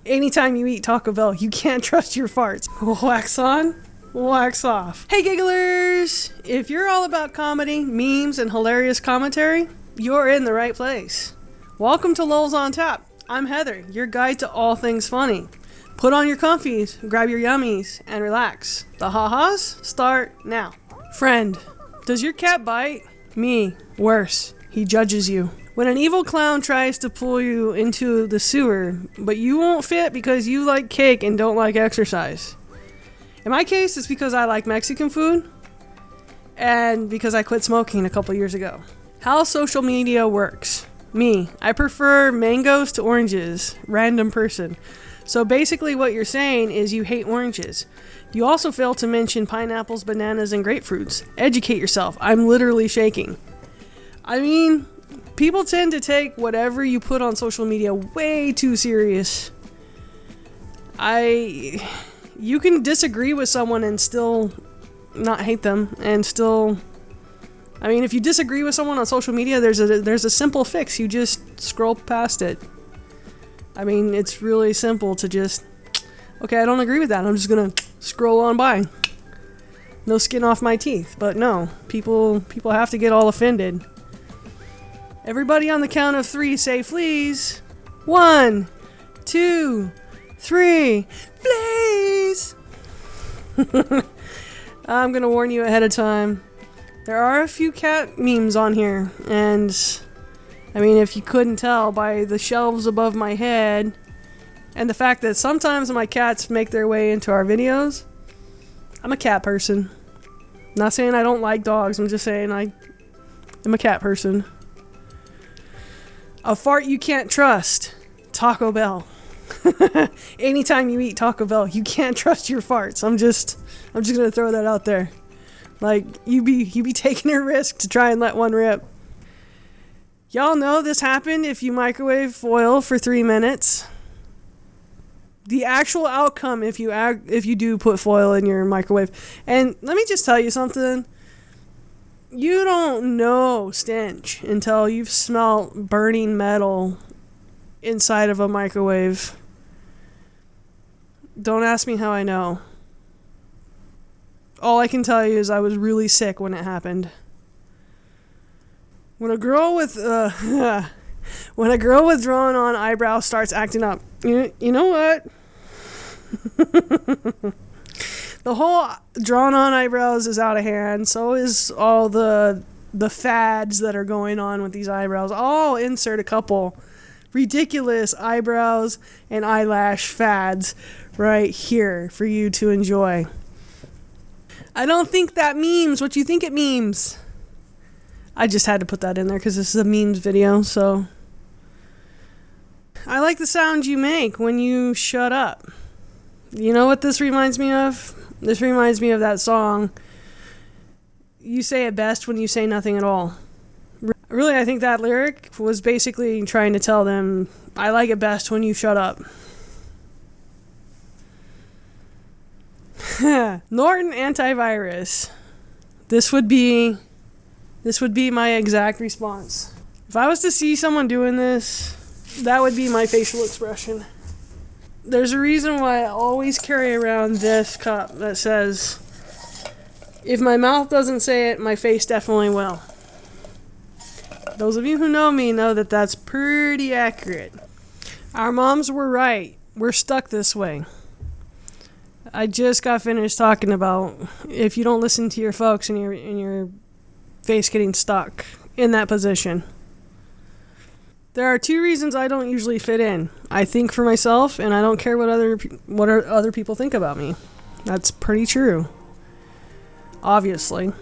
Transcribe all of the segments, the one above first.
Anytime you eat Taco Bell, you can't trust your farts. Wax on, wax off. Hey Gigglers! If you're all about comedy, memes, and hilarious commentary, you're in the right place. Welcome to LOLZ on Tap. I'm Heather, your guide to all things funny. Put on your comfies, grab your yummies, and relax. The ha-has start now. Friend, does your cat bite? Me, worse. He judges you. When an evil clown tries to pull you into the sewer, but you won't fit because you like cake and don't like exercise. In my case, it's because I like Mexican food and because I quit smoking a couple years ago. How social media works. Me, I prefer mangoes to oranges. Random person. So basically what you're saying is you hate oranges. You also fail to mention pineapples, bananas, and grapefruits. Educate yourself. I'm literally shaking. I mean, people tend to take whatever you put on social media way too serious. You can disagree with someone and still not hate them, and still... I mean, if you disagree with someone on social media, there's a simple fix. You just scroll past it. I mean, it's really simple to just... Okay, I don't agree with that. I'm just gonna scroll on by. No skin off my teeth. But no, people have to get all offended. Everybody on the count of 3 say fleas. 1, 2, 3, fleas! I'm gonna warn you ahead of time. There are a few cat memes on here, and I mean, if you couldn't tell by the shelves above my head, and the fact that sometimes my cats make their way into our videos, I'm a cat person. Not saying I don't like dogs, I'm just saying I'm a cat person. A fart you can't trust. Taco Bell. Anytime you eat Taco Bell, you can't trust your farts. I'm just gonna throw that out there. Like, you be taking a risk to try and let one rip. Y'all know this happened if you microwave foil for 3 minutes. The actual outcome if you do put foil in your microwave. And let me just tell you something. You don't know stench until you've smelt burning metal inside of a microwave. Don't ask me how I know. All I can tell you is I was really sick when it happened. When a girl with drawn on eyebrows starts acting up, you know what? The whole drawn on eyebrows is out of hand. So is all the fads that are going on with these eyebrows. I'll insert a couple ridiculous eyebrows and eyelash fads right here for you to enjoy. I don't think that memes what you think it memes. I just had to put that in there because this is a memes video, so. I like the sound you make when you shut up. You know what this reminds me of? This reminds me of that song, You Say It Best When You Say Nothing at All. Really, I think that lyric was basically trying to tell them, I like it best when you shut up. Norton antivirus. This would be my exact response. If I was to see someone doing this, that would be my facial expression. There's a reason why I always carry around this cup that says, if my mouth doesn't say it, my face definitely will. Those of you who know me know that that's pretty accurate. Our moms were right. We're stuck this way. I just got finished talking about if you don't listen to your folks and your face getting stuck in that position. There are 2 reasons I don't usually fit in. I think for myself, and I don't care what other people think about me. That's pretty true. Obviously.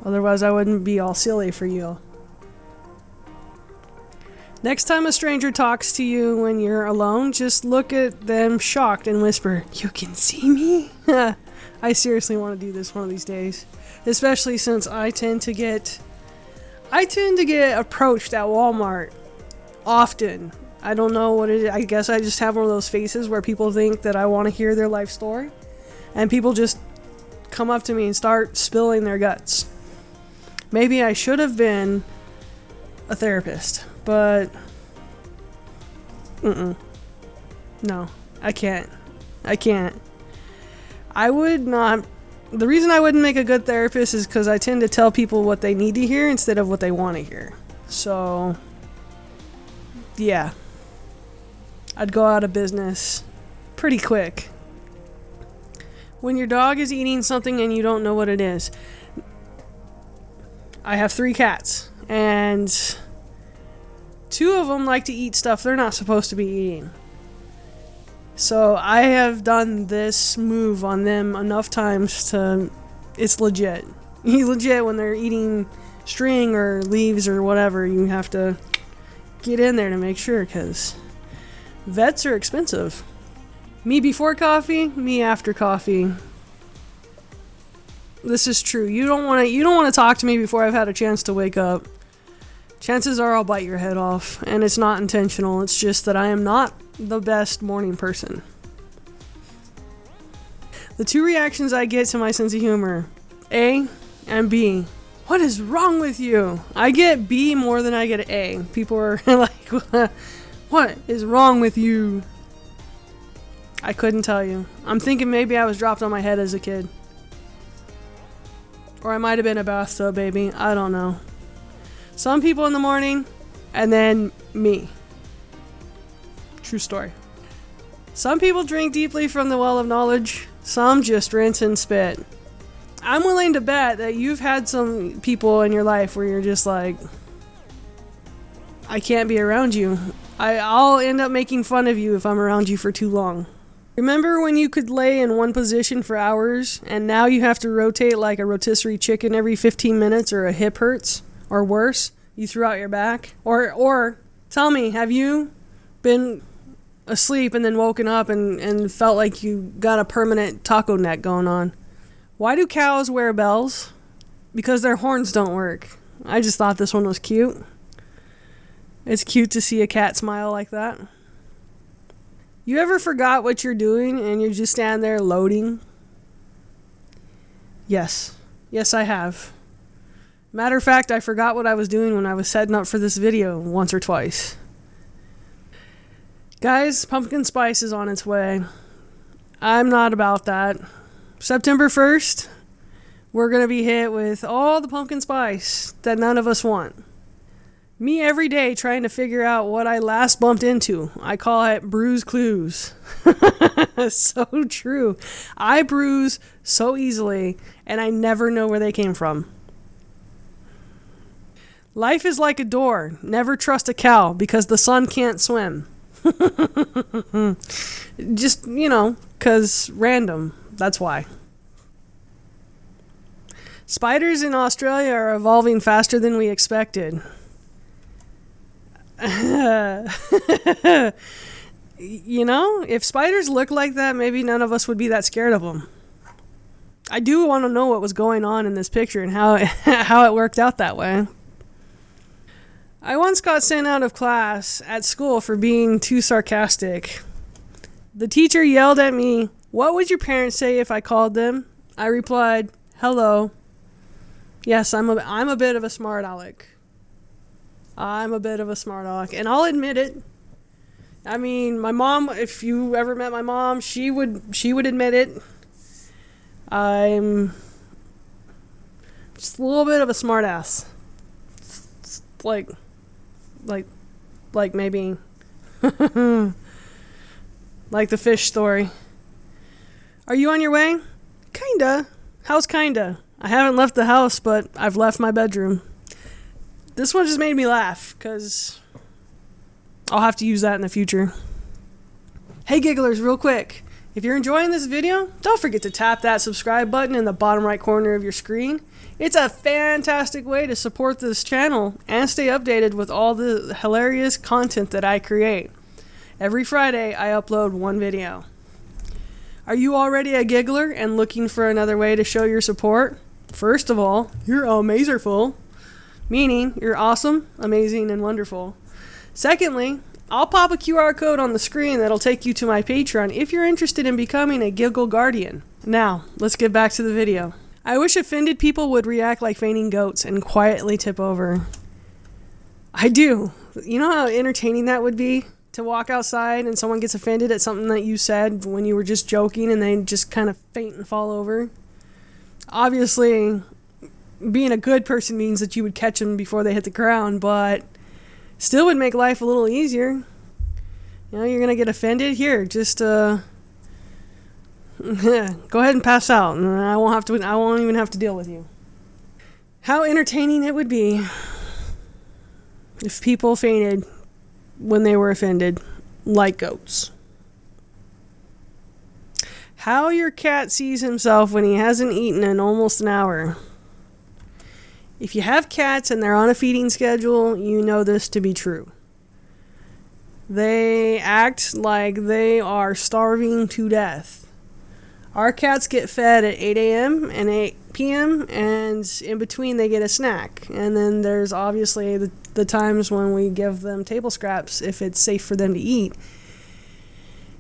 Otherwise I wouldn't be all silly for you. Next time a stranger talks to you when you're alone, just look at them shocked and whisper, "You can see me?" I seriously want to do this one of these days. Especially since I tend to get approached at Walmart often. I don't know what it is. I guess I just have one of those faces where people think that I want to hear their life story. And people just come up to me and start spilling their guts. Maybe I should have been a therapist, but No, I can't. I can't. I would not. The reason I wouldn't make a good therapist is because I tend to tell people what they need to hear instead of what they want to hear. So, yeah. I'd go out of business pretty quick. When your dog is eating something and you don't know what it is. I have 3 cats, and 2 of them like to eat stuff they're not supposed to be eating. So I have done this move on them enough times to... It's legit. He's legit when they're eating string or leaves or whatever. You have to get in there to make sure, because vets are expensive. Me before coffee, me after coffee. This is true. You don't want to talk to me before I've had a chance to wake up. Chances are I'll bite your head off, and it's not intentional. It's just that I am not the best morning person. The 2 reactions I get to my sense of humor, A and B. What is wrong with you? I get B more than I get A. People are like, what is wrong with you? I couldn't tell you. I'm thinking maybe I was dropped on my head as a kid. Or I might have been a bathtub baby. I don't know. Some people in the morning, and then me. True story. Some people drink deeply from the well of knowledge. Some just rinse and spit. I'm willing to bet that you've had some people in your life where you're just like, I can't be around you. I'll end up making fun of you if I'm around you for too long. Remember when you could lay in one position for hours, and now you have to rotate like a rotisserie chicken every 15 minutes or a hip hurts? Or worse, you threw out your back? Or tell me, have you been asleep and then woken up and felt like you got a permanent taco neck going on? Why do cows wear bells? Because their horns don't work. I just thought this one was cute. It's cute to see a cat smile like that. You ever forgot what you're doing and you just stand there loading? Yes. Yes, I have. Matter of fact, I forgot what I was doing when I was setting up for this video once or twice. Guys, pumpkin spice is on its way. I'm not about that. September 1st, we're going to be hit with all the pumpkin spice that none of us want. Me every day trying to figure out what I last bumped into. I call it bruise clues. So true. I bruise so easily, and I never know where they came from. Life is like a door. Never trust a cow because the sun can't swim. Just, 'cause random. That's why. Spiders in Australia are evolving faster than we expected. If spiders look like that, maybe none of us would be that scared of them. I do want to know what was going on in this picture and how it worked out that way. I once got sent out of class at school for being too sarcastic. The teacher yelled at me, "What would your parents say if I called them?" I replied, "Hello." Yes, I'm a bit of a smart aleck. I'm a bit of a smart aleck, and I'll admit it. I mean, my mom, if you ever met my mom, she would admit it. I'm just a little bit of a smart ass. Like maybe like the fish story. Are you on your way? Kinda. How's kinda? I haven't left the house, but I've left my bedroom. This one just made me laugh, because I'll have to use that in the future. Hey Gigglers, real quick. If you're enjoying this video, don't forget to tap that subscribe button in the bottom right corner of your screen. It's a fantastic way to support this channel and stay updated with all the hilarious content that I create. Every Friday, I upload one video. Are you already a giggler and looking for another way to show your support? First of all, you're amazerful, meaning you're awesome, amazing, and wonderful. Secondly, I'll pop a QR code on the screen that'll take you to my Patreon if you're interested in becoming a Giggle Guardian. Now, let's get back to the video. I wish offended people would react like fainting goats and quietly tip over. I do. You know how entertaining that would be? To walk outside and someone gets offended at something that you said when you were just joking and they just kind of faint and fall over. Obviously, being a good person means that you would catch them before they hit the ground, but still would make life a little easier. You know, you're going to get offended. Here, just go ahead and pass out and I won't even have to deal with you. How entertaining it would be if people fainted when they were offended, like goats. How your cat sees himself when he hasn't eaten in almost an hour. If you have cats and they're on a feeding schedule, you know this to be true. They act like they are starving to death. Our cats get fed at 8 a.m. and 8 p.m. and in between they get a snack. And then there's obviously the times when we give them table scraps if it's safe for them to eat.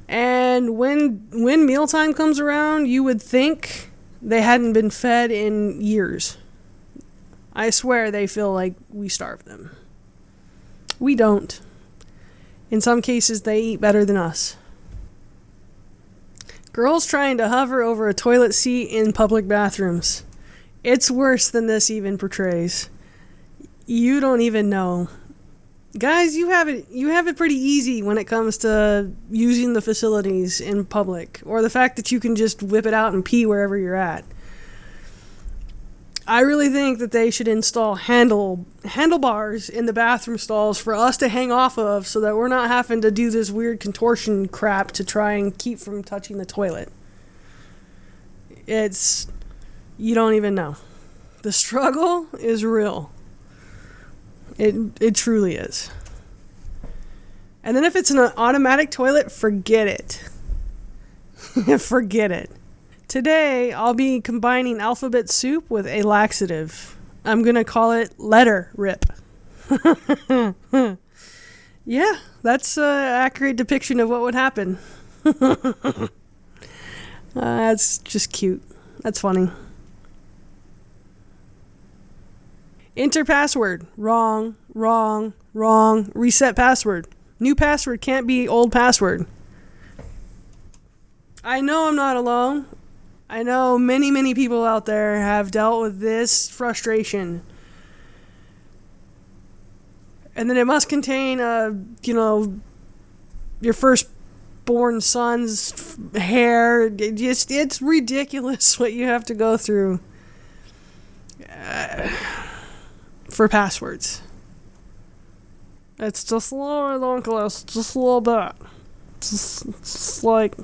And when mealtime comes around, you would think they hadn't been fed in years. I swear they feel like we starve them. We don't. In some cases, they eat better than us. Girls trying to hover over a toilet seat in public bathrooms. It's worse than this even portrays. You don't even know. Guys, you have it pretty easy when it comes to using the facilities in public, or the fact that you can just whip it out and pee wherever you're at. I really think that they should install handlebars in the bathroom stalls for us to hang off of so that we're not having to do this weird contortion crap to try and keep from touching the toilet. You don't even know. The struggle is real. It truly is. And then if it's an automatic toilet, forget it. Forget it. Today, I'll be combining alphabet soup with a laxative. I'm going to call it letter rip. Yeah, that's an accurate depiction of what would happen. That's just cute. That's funny. Enter password. Wrong, wrong, wrong. Reset password. New password can't be old password. I know I'm not alone. I know many, many people out there have dealt with this frustration. And then it must contain, your firstborn son's hair. It's ridiculous what you have to go through for passwords. It's just a little ridiculous, just a little bit. It's like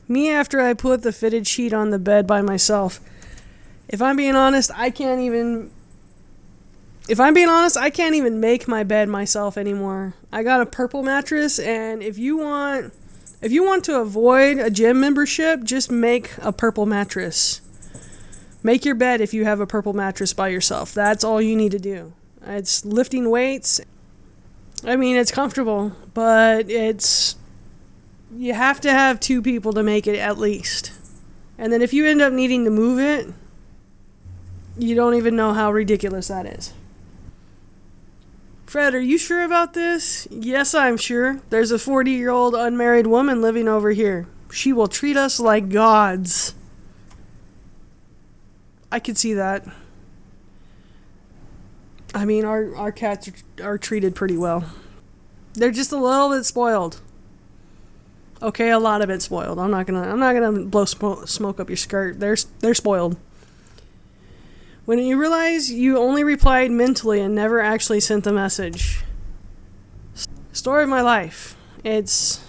me after I put the fitted sheet on the bed by myself. If I'm being honest, I can't even make my bed myself anymore. I got a purple mattress, and if you want to avoid a gym membership, just make a purple mattress. Make your bed if you have a purple mattress by yourself. That's all you need to do. It's lifting weights. I mean, it's comfortable, but you have to have two people to make it at least. And then if you end up needing to move it, you don't even know how ridiculous that is. Fred, are you sure about this? Yes, I'm sure. There's a 40-year-old unmarried woman living over here. She will treat us like gods. I could see that. I mean, our cats are treated pretty well. They're just a little bit spoiled. Okay, a lot of it spoiled. I'm not gonna blow smoke up your skirt. They're spoiled. When you realize you only replied mentally and never actually sent the message. Story of my life. It's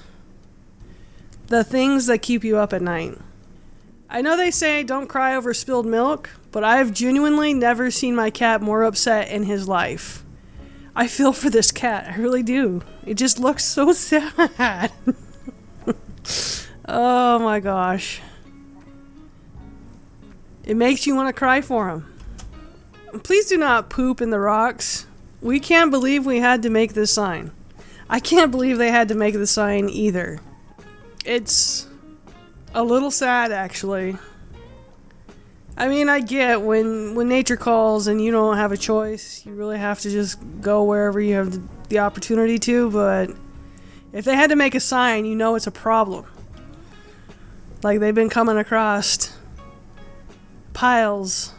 the things that keep you up at night. I know they say don't cry over spilled milk, but I've genuinely never seen my cat more upset in his life. I feel for this cat. I really do. It just looks so sad. Oh my gosh. It makes you want to cry for him. Please do not poop in the rocks. We can't believe we had to make this sign. I can't believe they had to make the sign either. It's a little sad, actually. I mean, I get when nature calls and you don't have a choice, you really have to just go wherever you have the opportunity to, but if they had to make a sign, you know it's a problem. Like they've been coming across piles,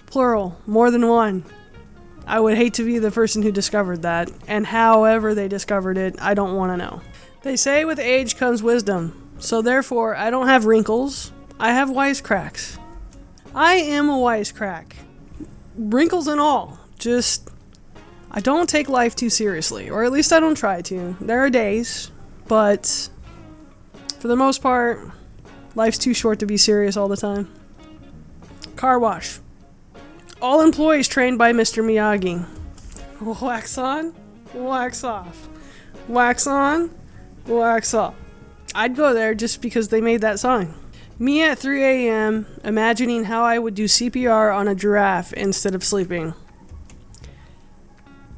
plural, more than one. I would hate to be the person who discovered that, and however they discovered it, I don't want to know. They say with age comes wisdom, so therefore I don't have wrinkles, I have wisecracks. I am a wisecrack. Wrinkles and all. Just, I don't take life too seriously, or at least I don't try to. There are days, but for the most part, life's too short to be serious all the time. Car wash. All employees trained by Mr. Miyagi. Wax on, wax off. Wax on, wax off. I'd go there just because they made that sign. Me at 3 a.m. imagining how I would do CPR on a giraffe instead of sleeping.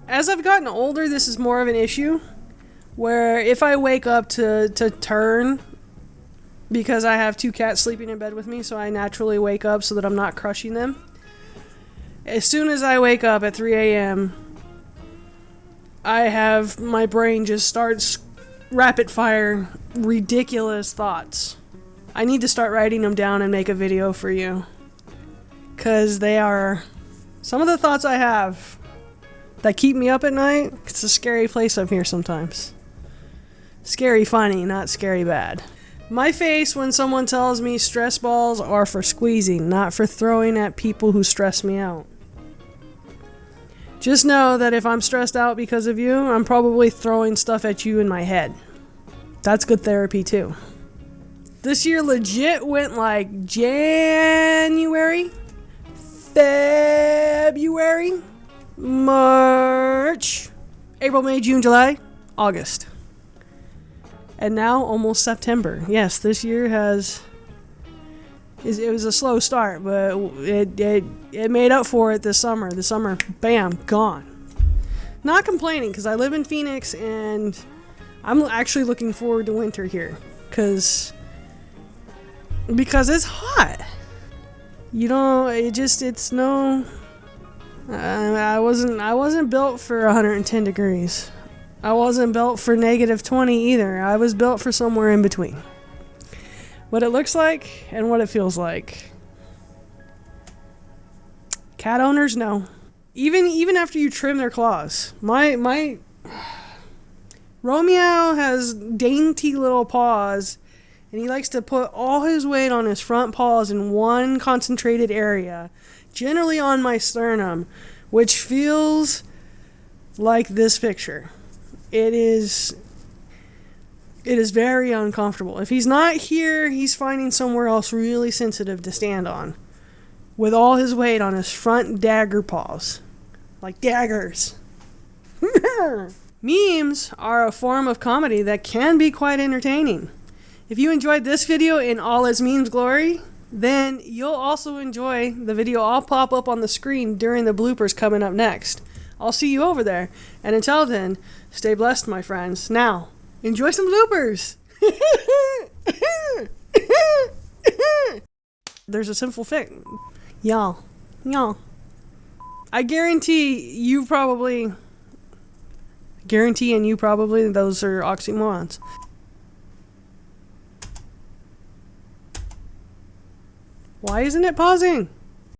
As I've gotten older, this is more of an issue, where if I wake up to turn, because I have 2 cats sleeping in bed with me, so I naturally wake up so that I'm not crushing them. As soon as I wake up at 3 a.m., I have my brain just starts rapid fire ridiculous thoughts. I need to start writing them down and make a video for you, because they are some of the thoughts I have that keep me up at night. It's a scary place up here sometimes. Scary funny, not scary bad. My face when someone tells me stress balls are for squeezing, not for throwing at people who stress me out. Just know that if I'm stressed out because of you, I'm probably throwing stuff at you in my head. That's good therapy too. This year legit went like January, February, March, April, May, June, July, August. And now almost September. Yes, this year it was a slow start, but it made up for it this summer. The summer, bam, gone. Not complaining, because I live in Phoenix, and I'm actually looking forward to winter here, because it's hot. You know, it's no. I wasn't built for 110 degrees. I wasn't built for -20 either. I was built for somewhere in between. What it looks like and what it feels like. Cat owners know. Even after you trim their claws. My Romeo has dainty little paws, and he likes to put all his weight on his front paws in one concentrated area, generally on my sternum, which feels like this picture. It is very uncomfortable. If he's not here, he's finding somewhere else really sensitive to stand on, with all his weight on his front dagger paws. Like daggers. Memes are a form of comedy that can be quite entertaining. If you enjoyed this video in all its memes glory, then you'll also enjoy the video I'll pop up on the screen during the bloopers coming up next. I'll see you over there. And until then, stay blessed, my friends. Now, enjoy some bloopers. There's a simple fix. Y'all. I guarantee and you probably, those are oxymorons. Why isn't it pausing?